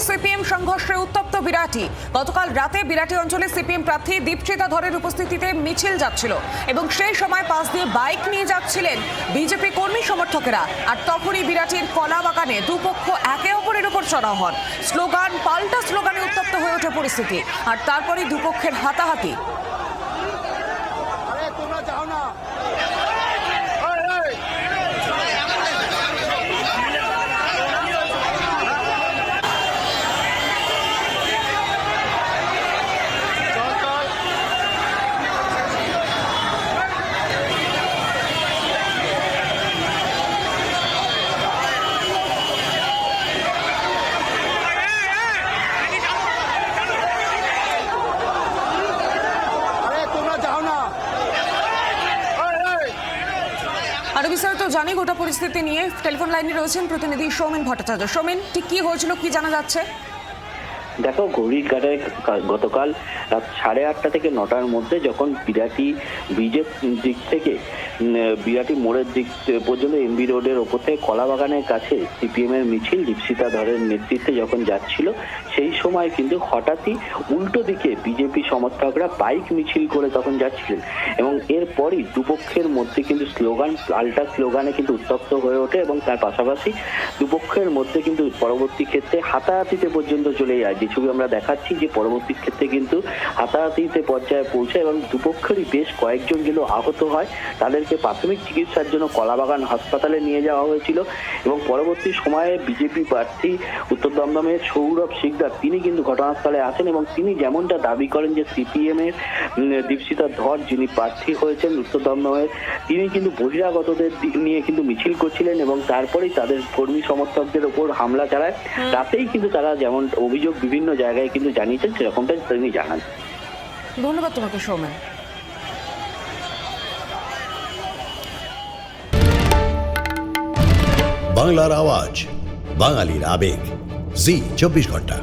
CPM সংঘর্ষে উত্তপ্ত বিরাটি। গতকাল রাতে বিরাটি অঞ্চলে সিপিএম প্রার্থী দীপশিতা ধরের উপস্থিতিতে মিছিল যাচ্ছিল এবং সেই সময় পাশ দিয়ে বাইক নিয়ে যাচ্ছিলেন বিজেপি কর্মী সমর্থকেরা। আর তখনই বিরাটির কলা বাগানে দুপক্ষ একে অপরের উপর চড়াও হন। স্লোগান পাল্টা স্লোগানে উত্তপ্ত হয়ে ওঠে পরিস্থিতি, আর তারপরেই দুপক্ষের হাতাহাতি। আরো বিস্তারিত জানি গোটা পরিস্থিতি নিয়ে টেলিফোন লাইনে রয়েছেন প্রতিনিধি সৌমেন ভট্টাচার্য। সৌমেন, ঠিক কি হয়েছিল, কি জানা যাচ্ছে? দেখো, ঘড়ির কাঁটায় গতকাল রাত 8:30 থেকে 9টার মধ্যে যখন বিরাটি ব্রিজের দিক থেকে বিরাটি মোড়ের দিক পর্যন্ত এমবি রোডের ওপর থেকে কলাবাগানের কাছে সিপিএম এর মিছিল দীপশিতা ধরের নেতৃত্বে যখন যাচ্ছিল, সেই সময় কিন্তু হঠাৎই উল্টো দিকে বিজেপি সমর্থকরা বাইক মিছিল করে তখন যাচ্ছিলেন এবং এরপরই দুপক্ষের মধ্যে কিন্তু স্লোগান পাল্টা স্লোগানে কিন্তু উত্তপ্ত হয়ে ওঠে এবং তার পাশাপাশি দুপক্ষের মধ্যে কিন্তু পরবর্তী ক্ষেত্রে হাতাহাতিতে পর্যন্ত চলে যায়। যে ছবি আমরা দেখাচ্ছি যে পরবর্তী ক্ষেত্রে কিন্তু হাতাহাতিতে পর্যায়ে পৌঁছায় এবং দুপক্ষেরই বেশ কয়েকজন কিন্তু আহত হয়। তাদেরকে প্রাথমিক চিকিৎসার জন্য কলাবাগান হাসপাতালে নিয়ে যাওয়া হয়েছিল এবং পরবর্তী সময়ে বিজেপি প্রার্থী উত্তর দমদমের সৌরভ শিকদার তিনি কিন্তু ঘটনাস্থলে আসেন এবং তিনি যেমনটা দাবি করেন যে সিপিএম এর দীপশিতা ধর যিনি প্রার্থী হয়েছেন উত্তর দমদমের, তিনি কিন্তু বহিরাগতদের নিয়ে কিন্তু মিছিল করছিলেন এবং তারপরেই তাদের কর্মী সমর্থকদের ওপর হামলা চালায়। রাতেই কিন্তু তারা যেমন অভিযোগ বিভিন্ন জায়গায় কিন্তু জানিয়েছেন সেরকমটা তিনি জানান। ধন্যবাদ তোমাকে সৌমেন। বাংলার আওয়াজ, বাঙালির আবেগ, জি 24 ঘন্টা।